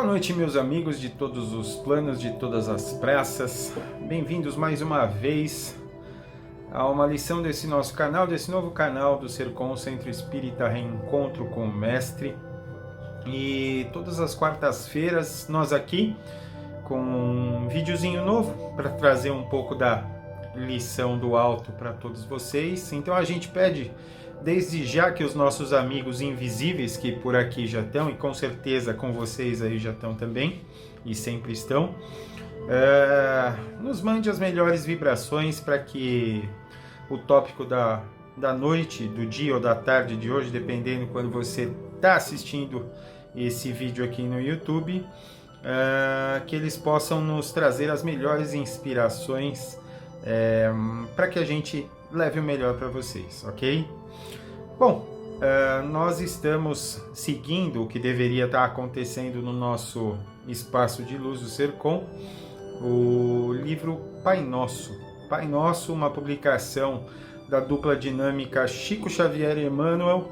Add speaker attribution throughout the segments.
Speaker 1: noite, meus amigos de todos os planos, de todas as praças. Bem-vindos mais uma vez a uma lição desse nosso canal, desse novo canal do Sercom, Centro Espírita Reencontro com o Mestre. E todas as quartas-feiras nós aqui com um videozinho novo para trazer um pouco da lição do alto para todos vocês. Então a gente pede desde já que os nossos amigos invisíveis que por aqui já estão, e com certeza com vocês aí já estão também, e sempre estão, nos mande as melhores vibrações para que o tópico da noite, do dia ou da tarde de hoje, dependendo quando você está assistindo esse vídeo aqui no YouTube, que eles possam nos trazer as melhores inspirações para que a gente leve o melhor para vocês, ok? Bom, nós estamos seguindo o que deveria estar acontecendo no nosso espaço de luz do Sercom, o livro Pai Nosso. Pai Nosso, uma publicação da dupla dinâmica Chico Xavier e Emmanuel,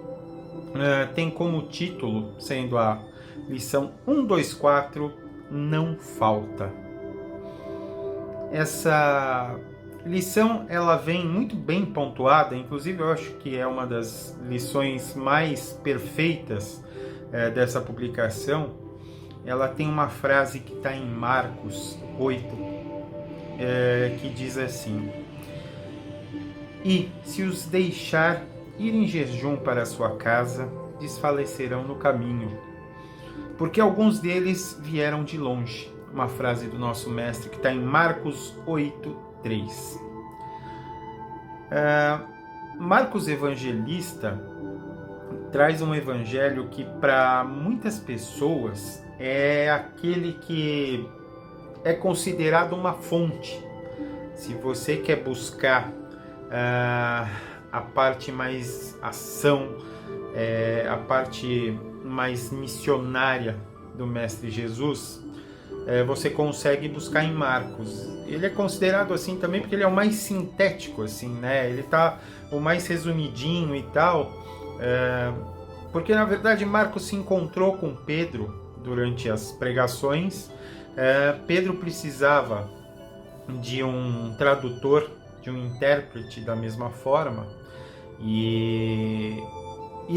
Speaker 1: tem como título, sendo a lição 124, Não Falta. Essa lição ela vem muito bem pontuada, inclusive eu acho que é uma das lições mais perfeitas dessa publicação. Ela tem uma frase que está em Marcos 8, que diz assim: "E se os deixar ir em jejum para a sua casa, desfalecerão no caminho, porque alguns deles vieram de longe." Uma frase do nosso mestre que está em Marcos 8:3. Marcos Evangelista traz um evangelho que para muitas pessoas é aquele que é considerado uma fonte. Se você quer buscar a parte mais ação, a parte mais missionária do Mestre Jesus, você consegue buscar em Marcos. Ele é considerado assim também porque ele é o mais sintético, assim, né? Ele tá o mais resumidinho e tal, porque na verdade Marcos se encontrou com Pedro durante as pregações. Pedro precisava de um tradutor, de um intérprete da mesma forma, e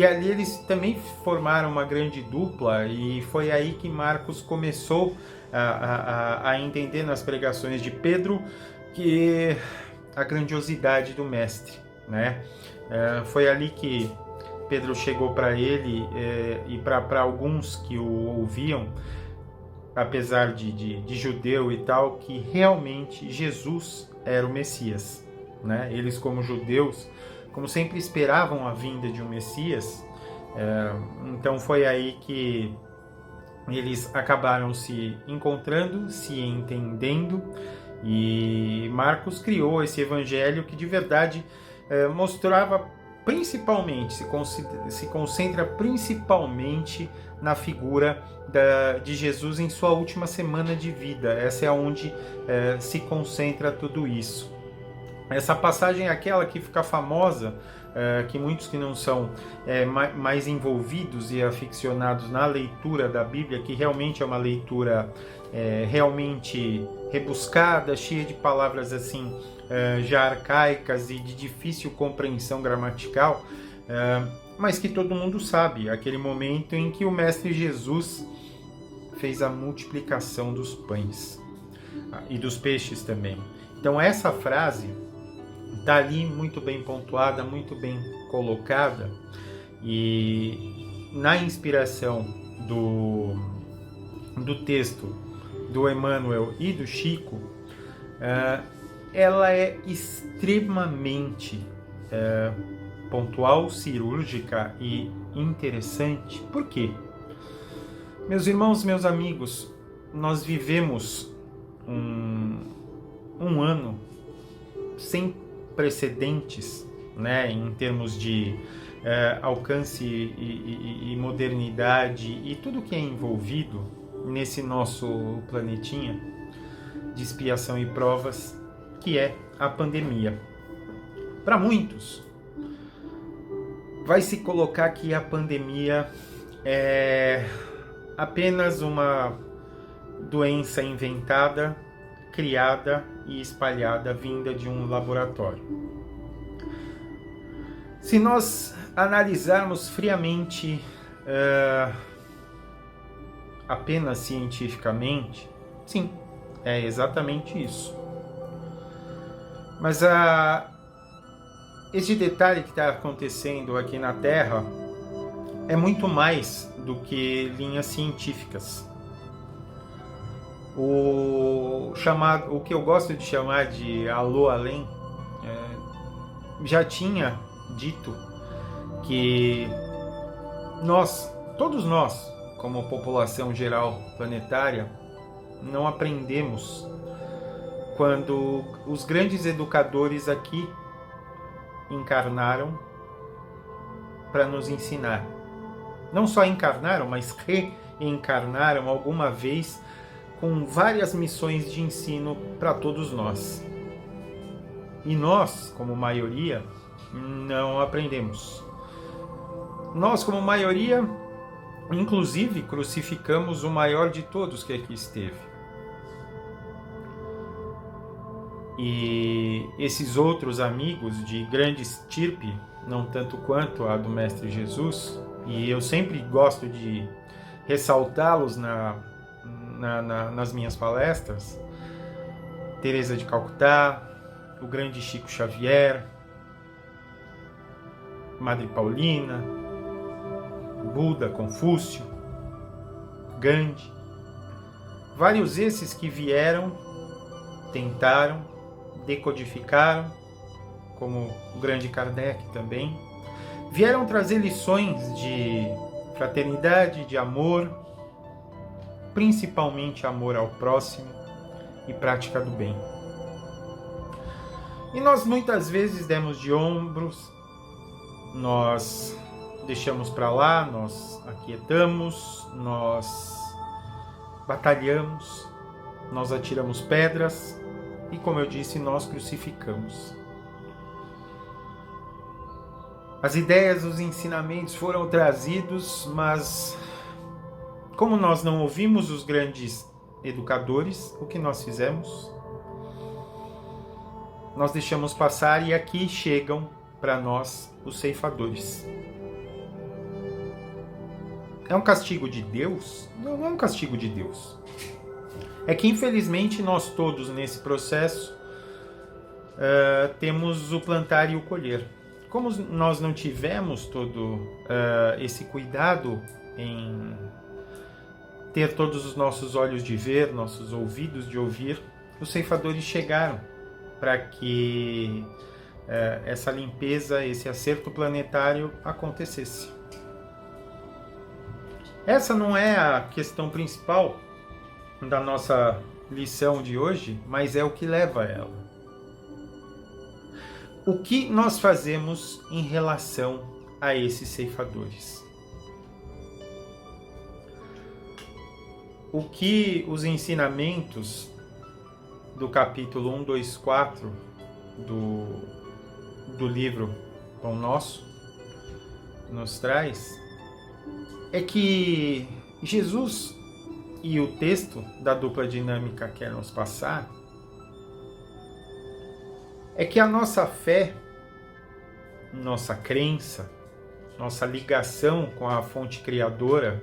Speaker 1: ali eles também formaram uma grande dupla, e foi aí que Marcos começou a entender nas pregações de Pedro que a grandiosidade do Mestre, né? Foi ali que Pedro chegou para ele e para alguns que o ouviam, apesar de judeu e tal, que realmente Jesus era o Messias, né? Eles, como judeus, como sempre esperavam a vinda de um Messias, então foi aí que eles acabaram se encontrando, se entendendo, e Marcos criou esse evangelho que de verdade mostrava principalmente, se concentra principalmente na figura de Jesus em sua última semana de vida. Essa é onde se concentra tudo isso. Essa passagem é aquela que fica famosa, que muitos que não são mais envolvidos e aficionados na leitura da Bíblia, que realmente é uma leitura realmente rebuscada, cheia de palavras assim já arcaicas e de difícil compreensão gramatical, mas que todo mundo sabe, aquele momento em que o Mestre Jesus fez a multiplicação dos pães e dos peixes também. Então essa frase está ali muito bem pontuada, muito bem colocada, e na inspiração do texto do Emmanuel e do Chico, ela é extremamente pontual, cirúrgica e interessante. Por quê? Meus irmãos, meus amigos, nós vivemos um ano sem precedentes, né, em termos de alcance e modernidade e tudo que é envolvido nesse nosso planetinha de expiação e provas, que é a pandemia. Para muitos, vai se colocar que a pandemia é apenas uma doença inventada, criada e espalhada, vinda de um laboratório. Se nós analisarmos friamente, apenas cientificamente, sim, é exatamente isso. Mas esse detalhe que está acontecendo aqui na Terra é muito mais do que linhas científicas. O que eu gosto de chamar de alô além, já tinha dito que todos nós, como população geral planetária, não aprendemos quando os grandes educadores aqui encarnaram para nos ensinar. Não só encarnaram, mas reencarnaram alguma vez com várias missões de ensino para todos nós. E nós, como maioria, não aprendemos. Nós, como maioria, inclusive, crucificamos o maior de todos que aqui esteve. E esses outros amigos de grande estirpe, não tanto quanto a do Mestre Jesus, e eu sempre gosto de ressaltá-los nas minhas palestras, Teresa de Calcutá, o grande Chico Xavier, Madre Paulina, Buda, Confúcio, Gandhi, vários esses que vieram, tentaram, decodificaram, como o grande Kardec também, vieram trazer lições de fraternidade, de amor, principalmente amor ao próximo e prática do bem. E nós muitas vezes demos de ombros, nós deixamos para lá, nós aquietamos, nós batalhamos, nós atiramos pedras e, como eu disse, nós crucificamos. As ideias, os ensinamentos foram trazidos, mas como nós não ouvimos os grandes educadores, o que nós fizemos? Nós deixamos passar e aqui chegam para nós os ceifadores. É um castigo de Deus? Não, não é um castigo de Deus. É que, infelizmente, nós todos nesse processo temos o plantar e o colher. Como nós não tivemos todo esse cuidado em ter todos os nossos olhos de ver, nossos ouvidos de ouvir, os ceifadores chegaram para que essa limpeza, esse acerto planetário acontecesse. Essa não é a questão principal da nossa lição de hoje, mas é o que leva a ela. O que nós fazemos em relação a esses ceifadores? O que os ensinamentos do capítulo 1, 2, 4 do livro Pão Nosso nos traz é que Jesus e o texto da dupla dinâmica quer nos passar é que a nossa fé, nossa crença, nossa ligação com a fonte criadora,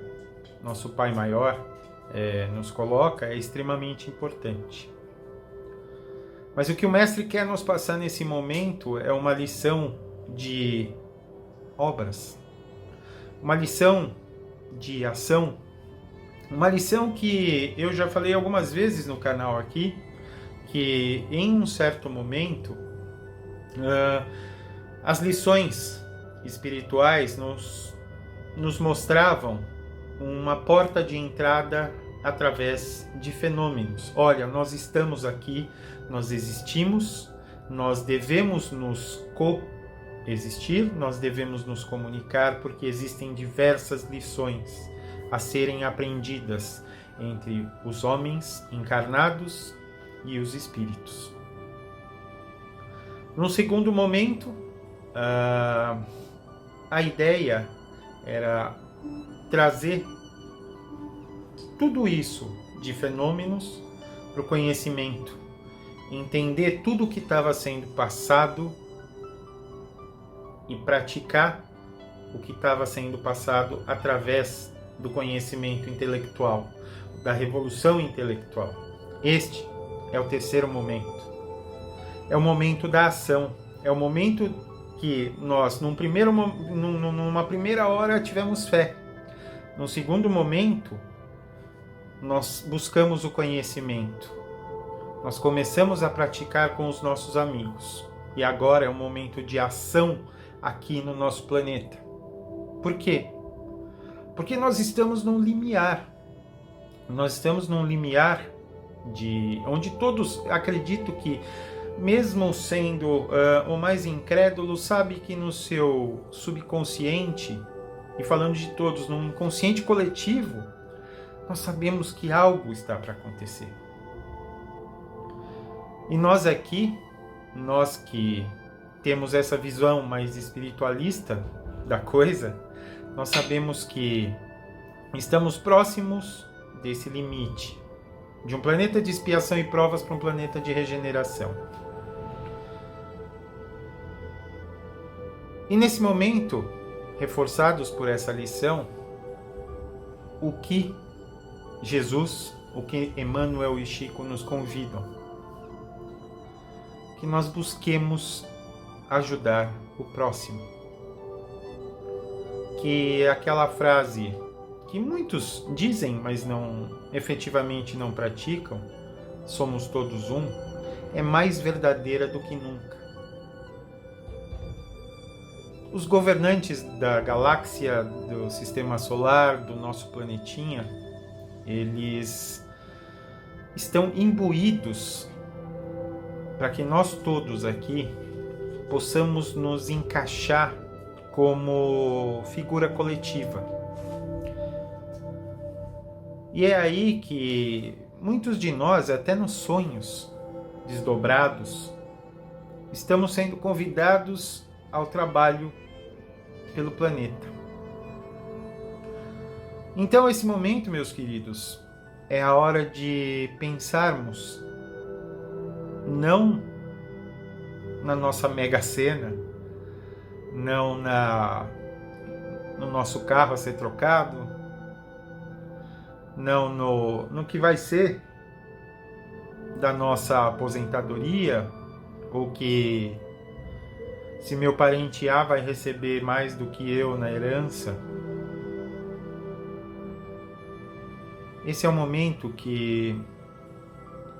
Speaker 1: nosso Pai Maior, nos coloca é extremamente importante. Mas o que o Mestre quer nos passar nesse momento é uma lição de obras, uma lição de ação, uma lição que eu já falei algumas vezes no canal aqui, que em um certo momento as lições espirituais nos mostravam uma porta de entrada através de fenômenos. Olha, nós estamos aqui, nós existimos, nós devemos nos coexistir, nós devemos nos comunicar, porque existem diversas lições a serem aprendidas entre os homens encarnados e os espíritos. No segundo momento, a ideia era trazer tudo isso de fenômenos para o conhecimento, entender tudo o que estava sendo passado e praticar o que estava sendo passado através do conhecimento intelectual, da revolução intelectual. Este é o terceiro momento. É o momento da ação. É o momento que nós, numa primeira hora, tivemos fé. No segundo momento, nós buscamos o conhecimento. Nós começamos a praticar com os nossos amigos. E agora é um momento de ação aqui no nosso planeta. Por quê? Porque nós estamos num limiar. Nós estamos num limiar onde todos, acredito que, mesmo sendo o mais incrédulo, sabe que no seu subconsciente, e falando de todos, num inconsciente coletivo, nós sabemos que algo está para acontecer. E nós aqui, nós que temos essa visão mais espiritualista da coisa, nós sabemos que estamos próximos desse limite, de um planeta de expiação e provas para um planeta de regeneração. E nesse momento, reforçados por essa lição, o que Jesus, o que Emmanuel e Chico nos convidam? Que nós busquemos ajudar o próximo. Que aquela frase que muitos dizem, mas efetivamente não praticam, somos todos um, é mais verdadeira do que nunca. Os governantes da galáxia, do sistema solar, do nosso planetinha, eles estão imbuídos para que nós todos aqui possamos nos encaixar como figura coletiva. E é aí que muitos de nós, até nos sonhos desdobrados, estamos sendo convidados ao trabalho pelo planeta. Então, esse momento, meus queridos, é a hora de pensarmos não na nossa mega sena, não no nosso carro a ser trocado, não no que vai ser da nossa aposentadoria, ou que se meu parente A vai receber mais do que eu na herança. Esse é o momento que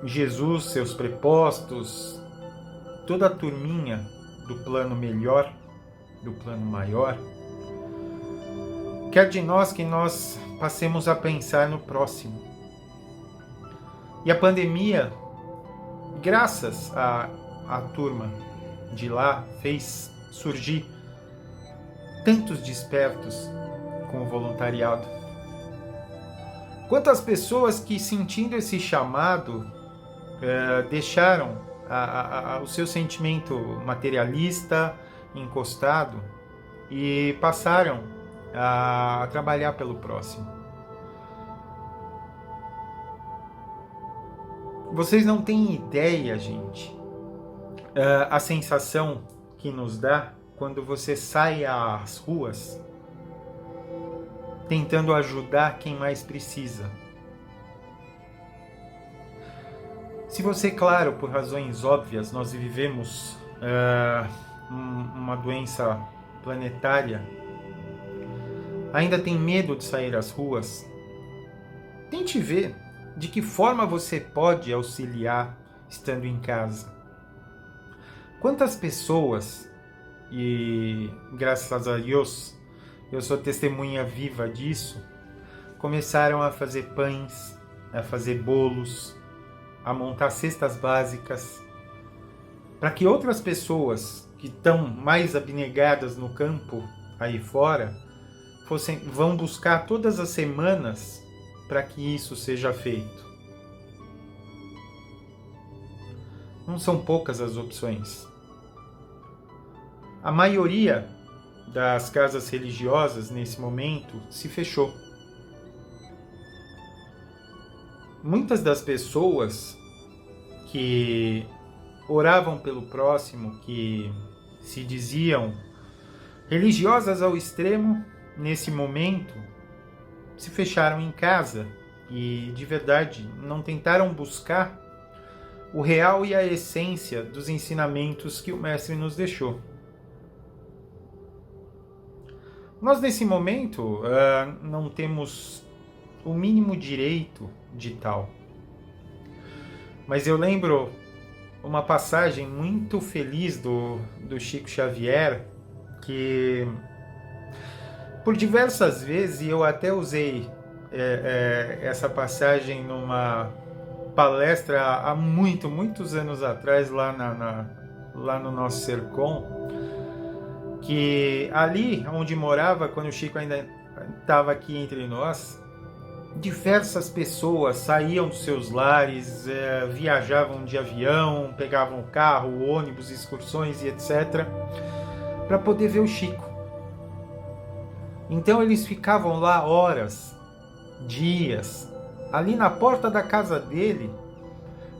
Speaker 1: Jesus, seus prepostos, toda a turminha do plano melhor, do plano maior, quer de nós que nós passemos a pensar no próximo. E a pandemia, graças à turma de lá, fez surgir tantos despertos com o voluntariado. Quantas pessoas que, sentindo esse chamado, deixaram o seu sentimento materialista encostado e passaram a trabalhar pelo próximo. Vocês não têm ideia, gente, a sensação que nos dá quando você sai às ruas tentando ajudar quem mais precisa. Se você, claro, por razões óbvias, nós vivemos uma doença planetária, ainda tem medo de sair às ruas, tente ver de que forma você pode auxiliar estando em casa. Quantas pessoas, e graças a Deus, eu sou testemunha viva disso, começaram a fazer pães, a fazer bolos, a montar cestas básicas, para que outras pessoas que estão mais abnegadas no campo aí fora vão buscar todas as semanas para que isso seja feito. Não são poucas as opções. A maioria das casas religiosas nesse momento se fechou. muitas das pessoas que oravam pelo próximo, que se diziam religiosas ao extremo, nesse momento se fecharam em casa e de verdade não tentaram buscar o real e a essência dos ensinamentos que o Mestre nos deixou. Nós nesse momento não temos o mínimo direito de tal. Mas eu lembro uma passagem muito feliz do Chico Xavier, que por diversas vezes, e eu até usei essa passagem numa palestra há muitos anos atrás, lá no nosso Sercom, que ali onde morava, quando o Chico ainda estava aqui entre nós, diversas pessoas saíam dos seus lares, viajavam de avião, pegavam carro, ônibus, excursões e etc., para poder ver o Chico. Então eles ficavam lá horas, dias, ali na porta da casa dele,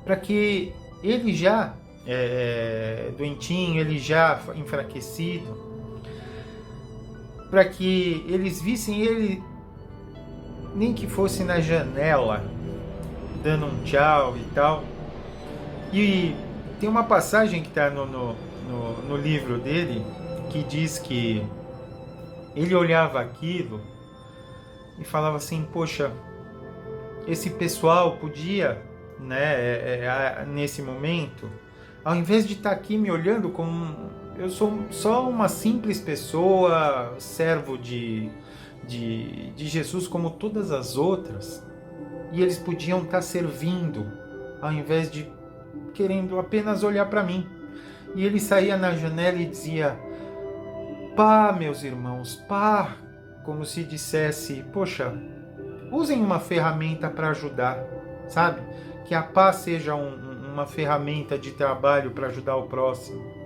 Speaker 1: para que ele já doentinho, ele já enfraquecido, para que eles vissem ele, nem que fosse na janela, dando um tchau e tal. E tem uma passagem que está no livro dele, que diz que ele olhava aquilo e falava assim, poxa, esse pessoal podia, né, nesse momento, ao invés de estar aqui me olhando como eu sou só uma simples pessoa, servo de Jesus como todas as outras, e eles podiam estar servindo, ao invés de querendo apenas olhar para mim. E ele saía na janela e dizia, pá, meus irmãos, pá, como se dissesse, poxa, usem uma ferramenta para ajudar, sabe? Que a paz seja uma ferramenta de trabalho para ajudar o próximo.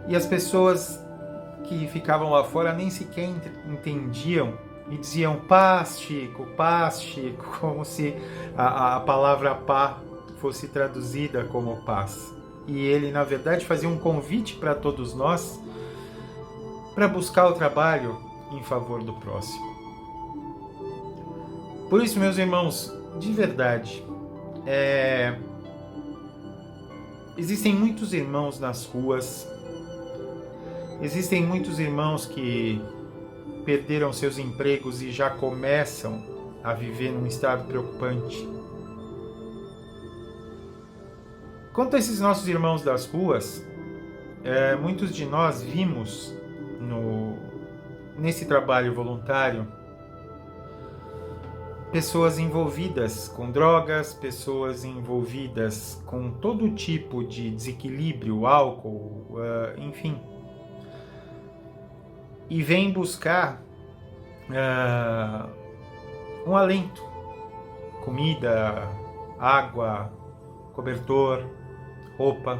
Speaker 1: E as pessoas que ficavam lá fora nem sequer entendiam e diziam paz, Chico, como se a palavra pá fosse traduzida como paz. E ele, na verdade, fazia um convite para todos nós para buscar o trabalho em favor do próximo. Por isso, meus irmãos, de verdade, existem muitos irmãos nas ruas, existem muitos irmãos que perderam seus empregos e já começam a viver num estado preocupante. Quanto a esses nossos irmãos das ruas, muitos de nós vimos nesse trabalho voluntário pessoas envolvidas com drogas, pessoas envolvidas com todo tipo de desequilíbrio, álcool, enfim. E vêm buscar um alento, comida, água, cobertor, roupa.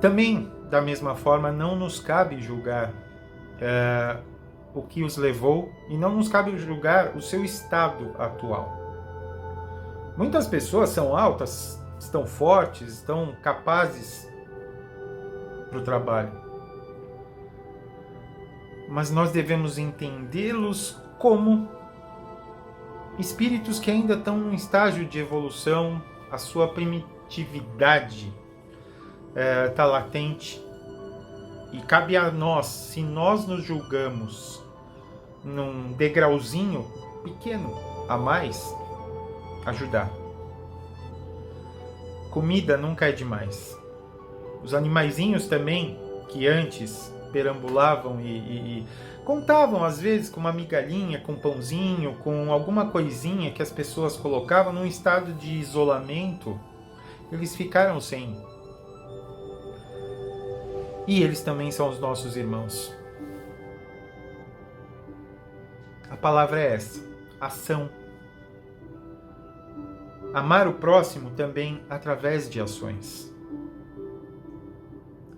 Speaker 1: Também, da mesma forma, não nos cabe julgar o que os levou e não nos cabe julgar o seu estado atual. Muitas pessoas são altas, estão fortes, estão capazes para o trabalho. Mas nós devemos entendê-los como espíritos que ainda estão em estágio de evolução, a sua primitividade está latente. E cabe a nós, se nós nos julgamos num degrauzinho pequeno a mais, ajudar. Comida nunca é demais. Os animaizinhos também, que antes perambulavam e contavam às vezes com uma migalhinha, com um pãozinho, com alguma coisinha que as pessoas colocavam num estado de isolamento, eles ficaram sem. E eles também são os nossos irmãos. A palavra é essa, ação. Amar o próximo também através de ações.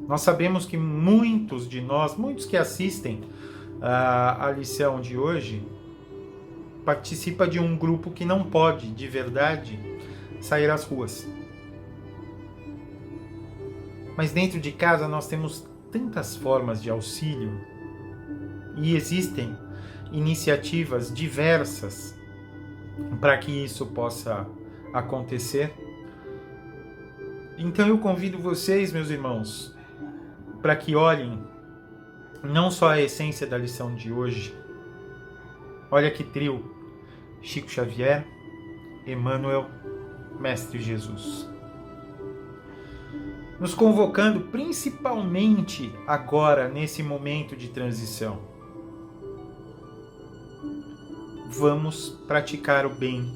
Speaker 1: Nós sabemos que muitos de nós, muitos que assistem a lição de hoje, participa de um grupo que não pode, de verdade, sair às ruas. Mas dentro de casa nós temos tantas formas de auxílio e existem iniciativas diversas para que isso possa acontecer. Então eu convido vocês, meus irmãos, para que olhem não só a essência da lição de hoje. Olha que trio: Chico Xavier, Emmanuel, Mestre Jesus. Nos convocando principalmente agora, nesse momento de transição. Vamos praticar o bem.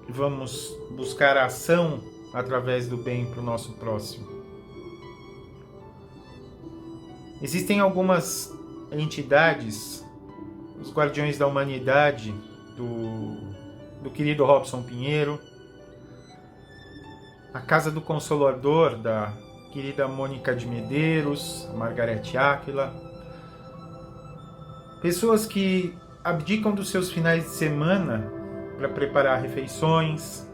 Speaker 1: Vamos buscar a ação através do bem para o nosso próximo. Existem algumas entidades, os Guardiões da Humanidade, do querido Robson Pinheiro, a Casa do Consolador, da querida Mônica de Medeiros, Margarete Áquila. Pessoas que abdicam dos seus finais de semana para preparar refeições,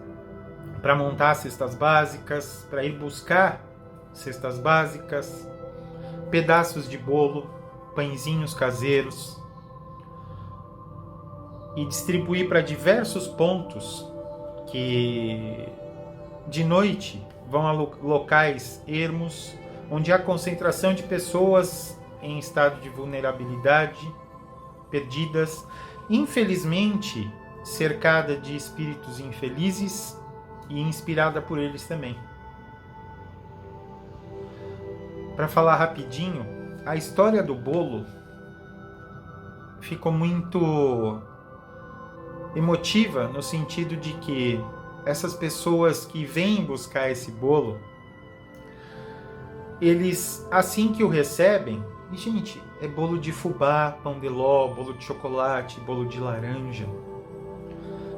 Speaker 1: para montar cestas básicas, para ir buscar cestas básicas, pedaços de bolo, pãezinhos caseiros, e distribuir para diversos pontos que de noite vão a locais ermos, onde há concentração de pessoas em estado de vulnerabilidade, perdidas, infelizmente cercada de espíritos infelizes e inspirada por eles também. Para falar rapidinho, a história do bolo ficou muito emotiva no sentido de que essas pessoas que vêm buscar esse bolo, eles, assim que o recebem, e gente, é bolo de fubá, pão de ló, bolo de chocolate, bolo de laranja.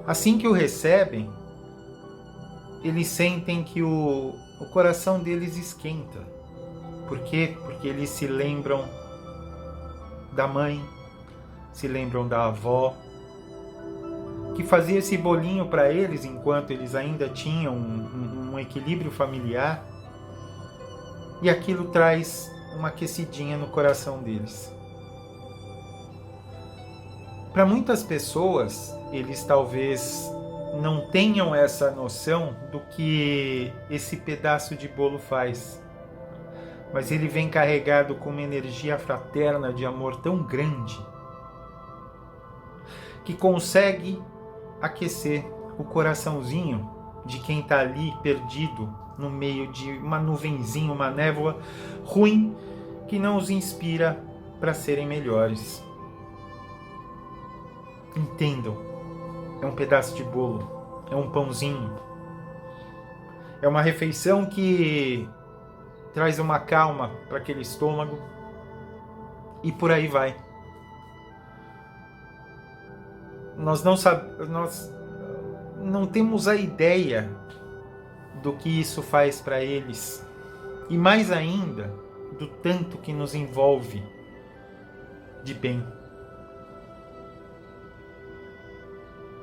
Speaker 1: Assim que o recebem, eles sentem que o coração deles esquenta. Por quê? Porque eles se lembram da mãe, se lembram da avó, que fazia esse bolinho para eles enquanto eles ainda tinham um equilíbrio familiar, e aquilo traz uma aquecidinha no coração deles. Para muitas pessoas, eles talvez não tenham essa noção do que esse pedaço de bolo faz, mas ele vem carregado com uma energia fraterna de amor tão grande que consegue aquecer o coraçãozinho de quem está ali perdido no meio de uma nuvenzinha, uma névoa ruim que não os inspira para serem melhores. Entendam, é um pedaço de bolo, é um pãozinho, é uma refeição que traz uma calma para aquele estômago e por aí vai. Nós não temos a ideia do que isso faz para eles, e mais ainda do tanto que nos envolve de bem.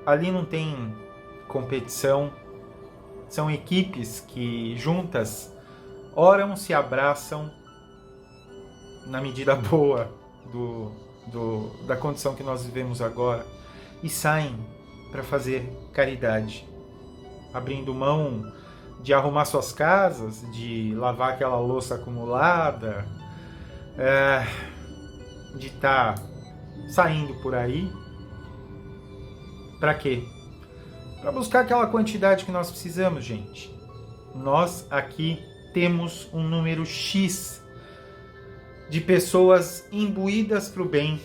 Speaker 1: Ali não tem competição, são equipes que juntas oram, se abraçam na medida boa da condição que nós vivemos agora e saem para fazer caridade, abrindo mão de arrumar suas casas, de lavar aquela louça acumulada, de estar saindo por aí. Para quê? Para buscar aquela quantidade que nós precisamos, gente. Nós aqui temos um número X de pessoas imbuídas para o bem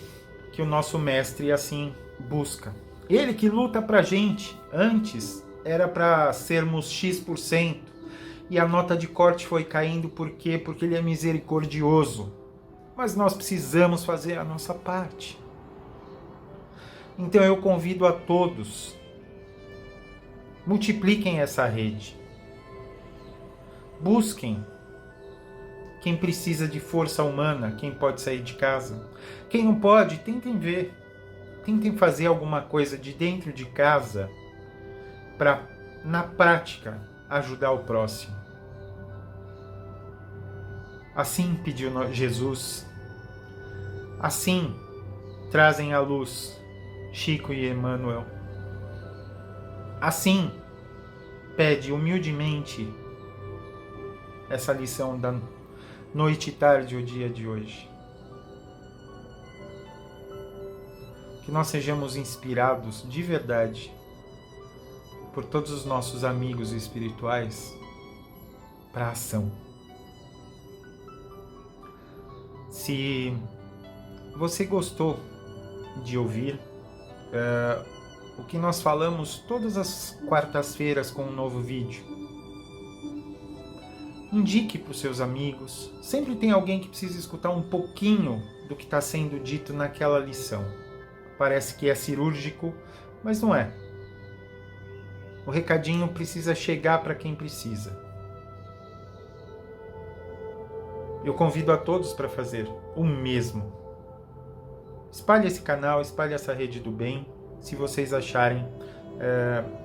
Speaker 1: que o nosso mestre assim busca. Ele que luta para a gente. Antes era para sermos X%, e a nota de corte foi caindo. Por quê? Porque ele é misericordioso. Mas nós precisamos fazer a nossa parte. Então eu convido a todos, multipliquem essa rede. Busquem quem precisa de força humana, quem pode sair de casa. Quem não pode, tentem ver tentem fazer alguma coisa de dentro de casa para, na prática, ajudar o próximo. Assim pediu Jesus. Assim trazem à luz Chico e Emmanuel. Assim pede humildemente essa lição da noite e tarde, o dia de hoje. Que nós sejamos inspirados de verdade por todos os nossos amigos espirituais para a ação. Se você gostou de ouvir o que nós falamos todas as quartas-feiras com um novo vídeo, indique para os seus amigos. Sempre tem alguém que precisa escutar um pouquinho do que está sendo dito naquela lição. Parece que é cirúrgico, mas não é. O recadinho precisa chegar para quem precisa. Eu convido a todos para fazer o mesmo. Espalhe esse canal, espalhe essa rede do bem, se vocês acharem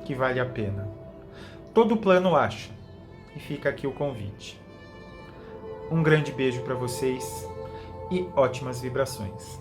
Speaker 1: que vale a pena. Todo plano acha. E fica aqui o convite. Um grande beijo para vocês e ótimas vibrações.